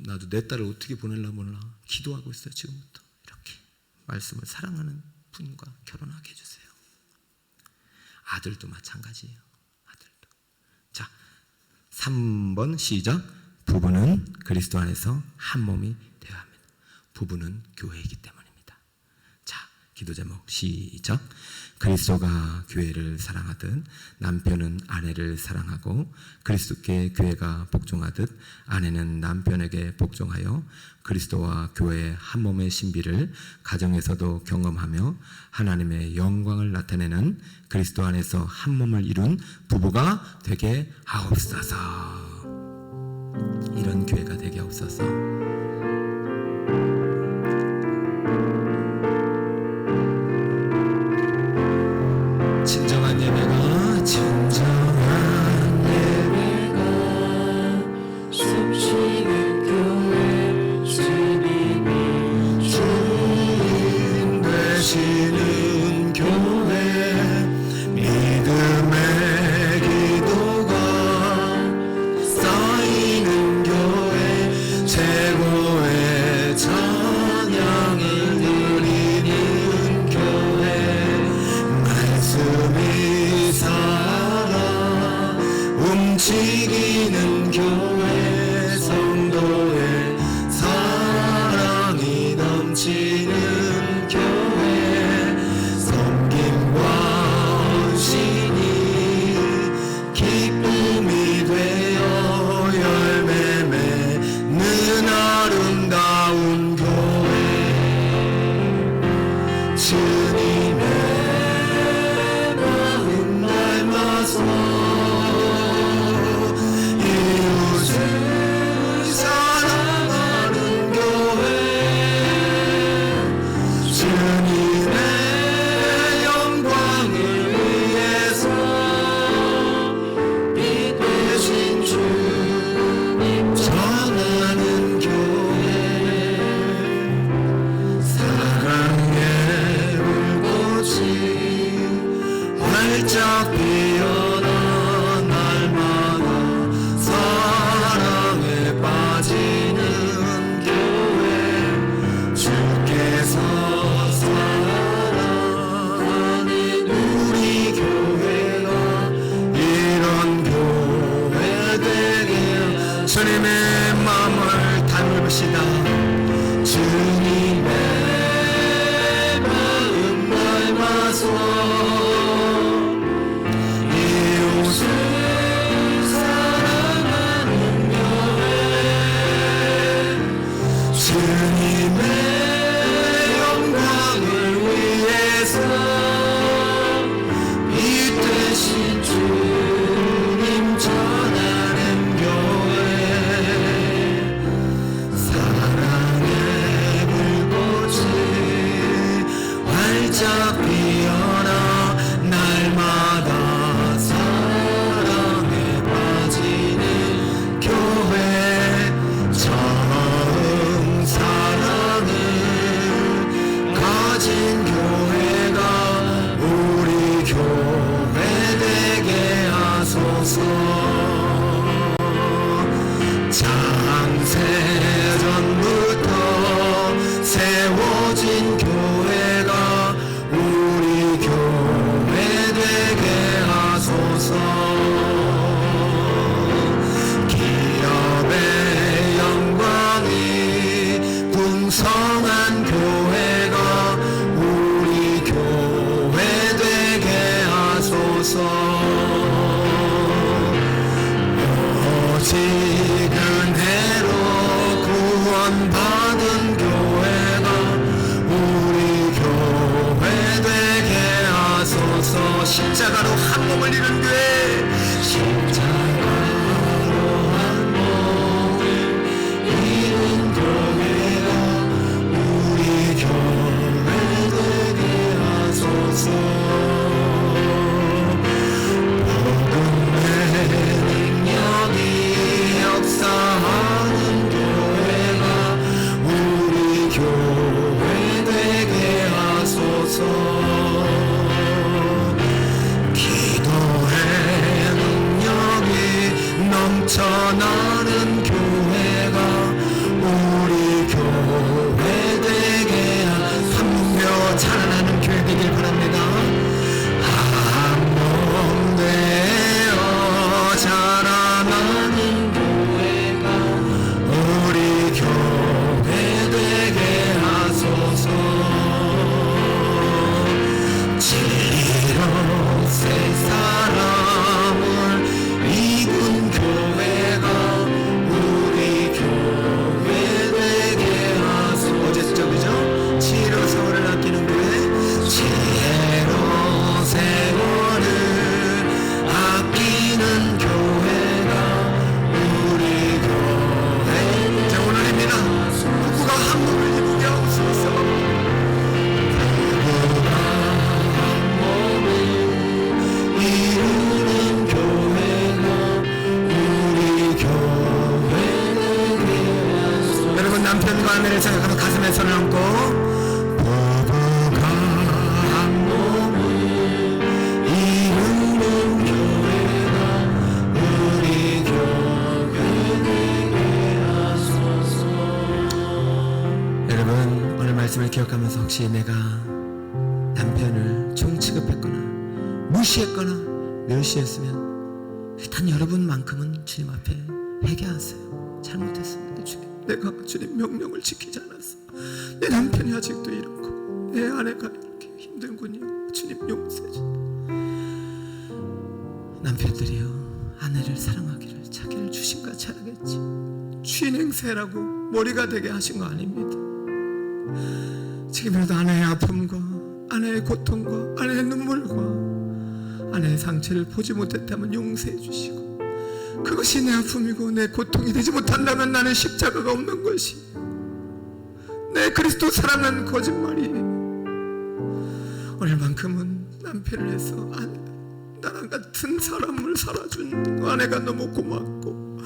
A: 나도 내 딸을 어떻게 보낼라 몰라. 기도하고 있어요. 지금부터 이렇게 말씀을 사랑하는 분과 결혼하게 해주세요. 아들도 마찬가지예요. 아들도. 자, 3번 시작. 부부는 그리스도 안에서 한 몸이 되어야 합니다. 부부는 교회이기 때문입니다. 자, 기도 제목 시작. 그리스도가 교회를 사랑하듯 남편은 아내를 사랑하고 그리스도께 교회가 복종하듯 아내는 남편에게 복종하여 그리스도와 교회의 한 몸의 신비를 가정에서도 경험하며 하나님의 영광을 나타내는 그리스도 안에서 한 몸을 이룬 부부가 되게 하옵소서. 이런 교회가 되게 하옵소서. 진정한 예배가
B: 숨쉬는 교회 주님이 주인
A: 되시는 교회 믿음의 기도가 쌓이는 교회 최고의 찬양을 드리는 교회 말씀이 살아 움직이는 교회 성도의 사랑이 넘치는 교회 섬김
B: 주님의 마음 닮아서 이웃을 사랑하는 교회 주님의 영광을 위해서 빛 되신 주님 전하는 교회 사랑의 불꽃이 활짝 피어나 날마다 사랑에 빠지는 교회 주께서 사랑하는 우리 교회가 이런 교회 되게 주님의 마음을 닮읍시다. 주님의 마음 닮아서 이웃을 사랑하는 교회 주님의 영광을 위해서 빛 되신 주님 전하는 교회 사랑의 불꽃이 활짝 피어나 날마다 사랑에 빠지는 교회 처음 사랑을 가진 교회가 우리 교회 되게 하소서. 창세전부터 세워진 교회가 우리 교회 되게 하소서. 기업의 영광이 풍성한 교회가 우리 교회 되게 하소서. 오직 은혜로 구원받은 교회가 우리 교회 되게 하소서. 십자가로 한 몸을 이룬 교회 십자가로 한 몸을 이룬 교회가 우리 교회 되게 하소서. 복음의 능력이 역사하는 교회가 우리 교회 되게 하소서. 기도의 능력이 넘쳐나는 교회가 우리 교회 되게 한몸 자라나는 교회 되길 바랍니다. 한몸 되어 자라나는 교회가 우리 교회 되게 하소서. 진리로 세 사람을 이룬 교회가 우리 교회 되게 하소서. 어제 저기죠? 지혜로 세월을 아끼는 교회 지혜로 세월을 아끼는 교회가 우리 교회. 자, 오늘입니다. 부부가 한 몸을 이루게 하옵소서. 부부가 한 몸을 이루는 교회가 우리 교회 되게 하소서. 여러분 남편과 아내를 생각하면 가슴에 손을 얹고 부부가 한 몸을 이루는 교회가 우리 교회 되게 하소서. 여러분 오늘 말씀을 기억하면서 혹시 내가 남편을 종 취급했거나 무시했거나 멸시했으면 일단 여러분만큼은 주님 앞에 회개하세요. 잘못했습니다. 주님, 내가 주님 명령을 지키지 않았어. 내 남편이 아직도 이렇고 내 아내가 이렇게 힘들군요. 주님 용서해 주세요. 남편들이요, 아내를 사랑하기를 자기를 주신같이 하겠지. 주인 행세라고 머리가 되게 하신 거 아닙니다. 지금 지금이라도 아내의 아픔과 아내의 고통과 아내의 눈물과 아내의 상처를 보지 못했다면 용서해 주시고, 그것이 내 아픔이고 내 고통이 되지 못한다면 나는 십자가가 없는 것이 내 그리스도 사랑은 거짓말이에요. 오늘만큼은 남편을 해서 나랑 같은 사람을 살아준 아내가 너무 고맙고,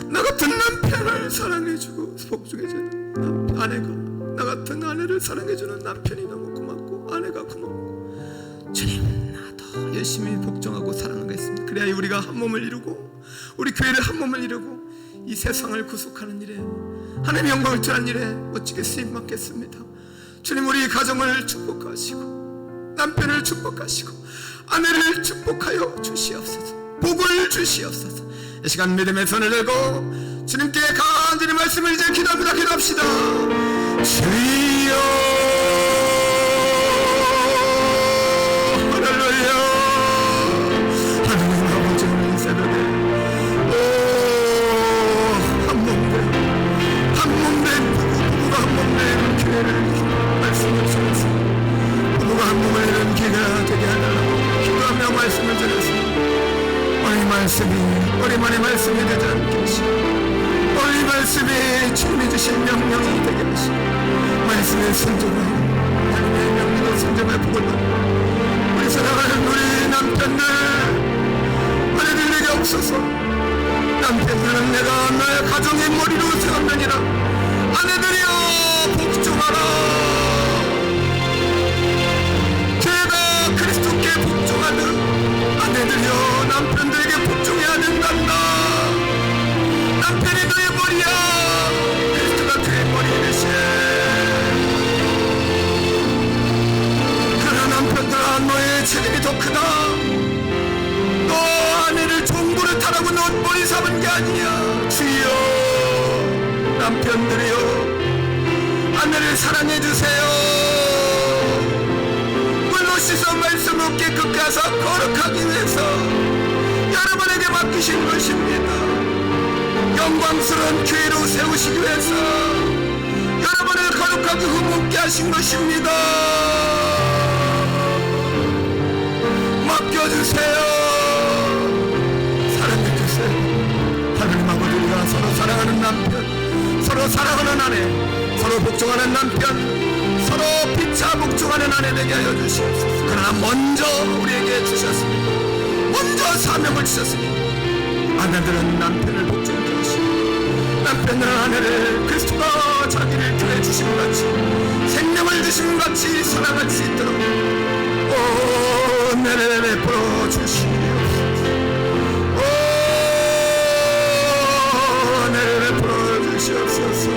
B: 나 같은 남편을 사랑해주고 복종해주는 아내가, 나 같은 아내를 사랑해주는 남편이 너무 고맙고 아내가 고맙고, 주님 나 더 열심히 복종하고 사랑하겠습니다. 그래야 우리가 한 몸을 이루고 우리 교회를 한 몸을 이루고 이 세상을 구속하는 일에, 하나님의 영광을 전하는 일에 멋지게 쓰임 받겠습니다. 주님 우리 가정을 축복하시고 남편을 축복하시고 아내를 축복하여 주시옵소서. 복을 주시옵소서. 이 시간 믿음의 손을 들고 주님께 간절히 말씀을 이제 기도합니다. 기도합시다. 주여 할렐루야. 하나님 아버지 오늘 새벽에 한몸된 부부가 한몸된 교회를 말씀을 주셔서 부부가 한몸을 이룬 교회가 되게 하달라고 기도하며 말씀을 드렸습니다. 우리만의 말씀이 되지 않게 하시고, 우리 말씀이 주님이 주신 명령이 되게 하시고, 말씀의 순종하여 하나님의 명령을 순종하여 복을 받고, 우리 사랑하는 우리 남편들 아내들에게 없어서, 남편들은 내가 나의 가정의 머리로 세웠느니라. 아내들이여 복종하라. 교회가 그리스도께 복종하듯 아내들이여 남편들에게 복종해야 된단다. 남편이 너의 머리야. 그리스도가 그의 머리이듯이. 그러나 남편들아 너의 책임이 더 크다. 너 아내를 종부를 타라고 너 머리 삼은 게 아니야. 주여 남편들이여 아내를 사랑해주세요. 씻어 말씀 없게 끝까지 거룩하기 위해서 여러분에게 맡기신 것입니다. 영광스러운 교회로 세우시기 위해서 여러분을 거룩하게 흠없게 하신 것입니다. 맡겨주세요. 사랑해주세요. 하나님 아버지 우리가 서로 사랑하는 남편, 서로 사랑하는 아내, 서로 복종하는 남편, 서로 피차 복종하는 아내 되게 하여 주시옵소서. 그러나 먼저 우리에게 주셨습니다. 먼저 사명을 주셨으니 아내들은 남편을 복종케 하시고 남편은 아내를 그리스도가 자기를 교회 주심같이 생명을 주심같이 사랑할 수 있도록 내를 베풀어 주시옵소서. 내를 베풀어 주시옵소서.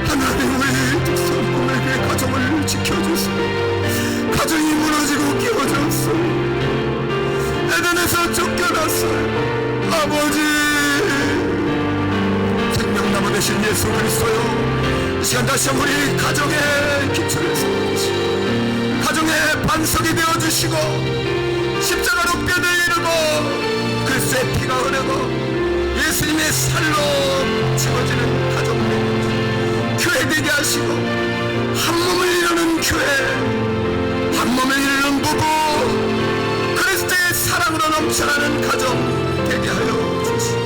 B: 하나님 우리 특성 꿈에게 가정을 지켜주세요. 가정이 무너지고 깨어졌어요. 에덴에서 쫓겨났어요. 아버지 생명나무 되신 예수 그리스도요, 이 시간 다시 한번 우리 가정의 기초를 세워주시고 가정의 반석이 되어주시고 십자가로 뼈를 이루고 그리스도의 피가 흐르고 예수님의 살로 채워지는 가정 교회 되게 하시고 한 몸을 이루는 교회, 한 몸을 이루는 부부, 그리스도의 사랑으로 넘쳐나는 가정 되게 하여 주시고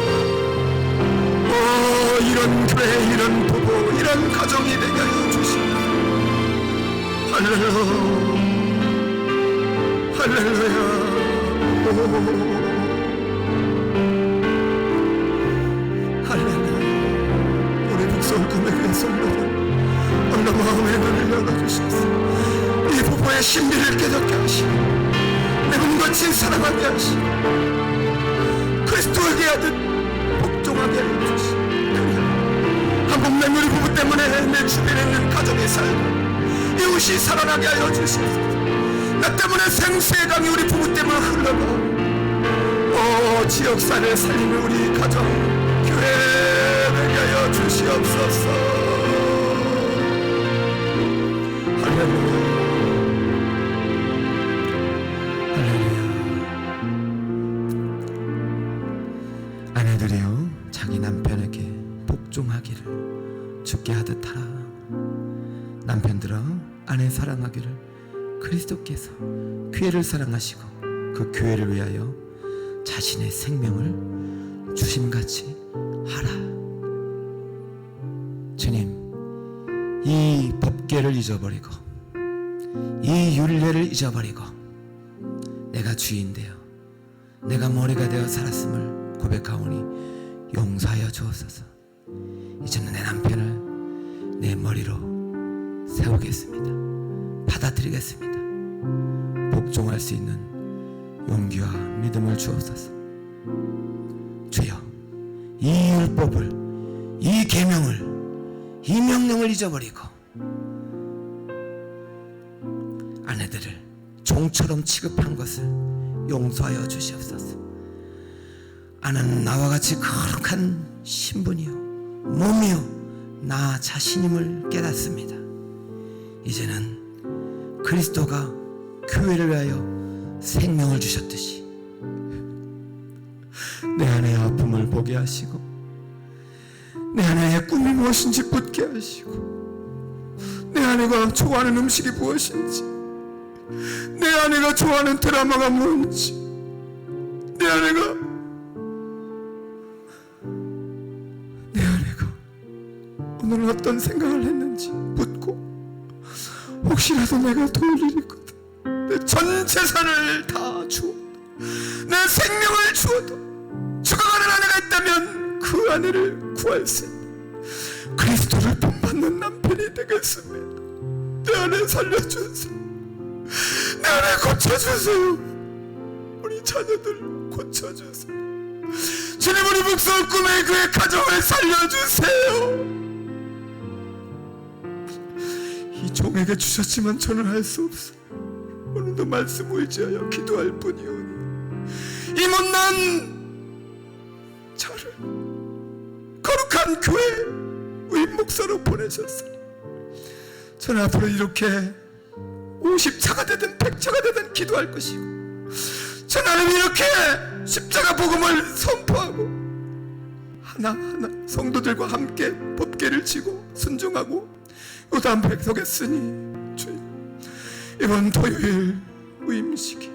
B: 이런 교회, 이런 부부, 이런 가정이 되게 하여 주시고 할렐루야 할렐루야. 꿈에게 성도들 오늘 마음의 눈을 열어주셔서 이 부부의 신비를 깨닫게 하시고 내분 거친 사랑하게 하시고 그리스도에게 하듯 복종하게 해주시고 한 몸된 우리 부부 때문에 내 주변에 있는 가정이 살고 이웃이 살아나게 하여 주시옵소서. 나 때문에 생수의 강이 우리 부부 때문에 흘러가 지역사를 살리는 우리 가정 교회 되게 하여 주시옵소서. 할렐루야. 아내들이여 자기 남편에게 복종하기를 주께 하듯 하라. 남편들아 아내 사랑하기를 그리스도께서 교회를 사랑하시고 그 교회를 위하여 자신의 생명을 주심같이 하라. 주님, 이 법궤를 잊어버리고 이 율례를 잊어버리고 내가 주인되어 내가 머리가 되어 살았음을 고백하오니 용서하여 주옵소서. 이제는 내 남편을 내 머리로 세우겠습니다. 받아들이겠습니다. 복종할 수 있는 용기와 믿음을 주옵소서. 주여, 이 율법을, 이 계명을, 이 명령을 잊어버리고 아내들을 종처럼 취급한 것을 용서하여 주시옵소서. 아내는 나와 같이 거룩한 신분이요 몸이요 나 자신임을 깨닫습니다. 이제는 그리스도가 교회를 위하여 생명을 주셨듯이 내 아내의 아픔을 보게 하시고 내 아내의 꿈이 무엇인지 묻게 하시고 내 아내가 좋아하는 음식이 무엇인지 내 아내가 좋아하는 드라마가 뭔지 내 아내가 오늘 어떤 생각을 했는지 묻고 혹시라도 내가 도울 일이 있거든 내 전 재산을 다 주어도 내 생명을 주어도 죽어가는 아내가 있다면 그 아내를 구할 수 있는 그리스도를 본받는 남편이 되겠습니다. 내 아내 살려주세요. 내 아내 고쳐주세요. 우리 자녀들 고쳐주세요. 주님, 우리 목사의 꿈의 그의 가정을 살려주세요. 이 종에게 주셨지만 저는 할 수 없어. 오늘도 말씀 의지하여 기도할 뿐이오니 이 못난 저를 거룩한 교회 의인 목사로 보내셨으니 저는 앞으로 이렇게 50차가 되든 100차가 되든 기도할 것이고 저는 이렇게 십자가 복음을 선포하고 하나하나 성도들과 함께 법궤를 지고 순종하고 요단 백석했으니 주님, 이번 토요일 의임식이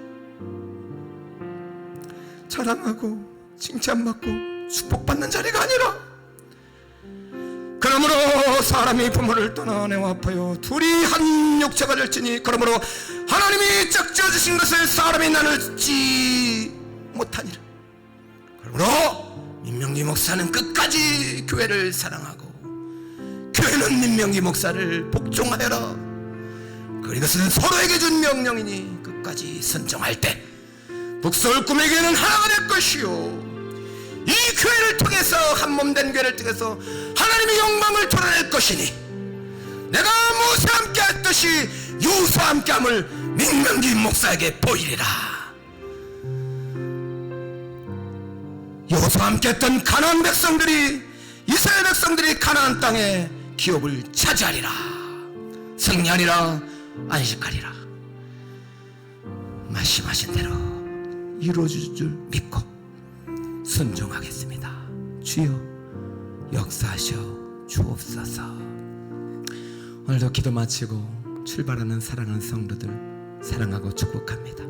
B: 자랑하고 칭찬받고 축복받는 자리가 아니라 그러므로 사람이 부모를 떠나 아내와 아파요 둘이 한 육체가 될지니 그러므로 하나님이 짝지어 주신 것을 사람이 나눌지 못하니라. 그러므로 민명기 목사는 끝까지 교회를 사랑하고 교회는 민명기 목사를 복종하여라. 그것은 서로에게 준 명령이니 끝까지 선정할 때 북서울 꿈의 교회는 하나가 될 것이요 이 교회를 통해서 한몸된 교회를 통해서 하나님의 영광을 드러낼 것이니 내가 모세와 함께 했듯이 여호수아와 함께함을 민명기 목사에게 보이리라. 여호수아와 함께 했던 가나안 백성들이 이스라엘 백성들이 가나안 땅에 기업을 차지하리라. 승리하리라. 안식하리라. 말씀하신 대로 이루어질 줄 믿고 순종하겠습니다. 주여 역사하셔 주옵소서. 오늘도 기도 마치고 출발하는 사랑하는 성도들 사랑하고 축복합니다.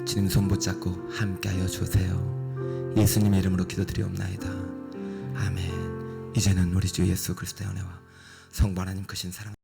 B: 주님 손 붙잡고 함께하여 주세요. 예수님의 이름으로 기도드리옵나이다. 아멘. 이제는 우리 주 예수 그리스도의 은혜와 성부 하나님 크신 사랑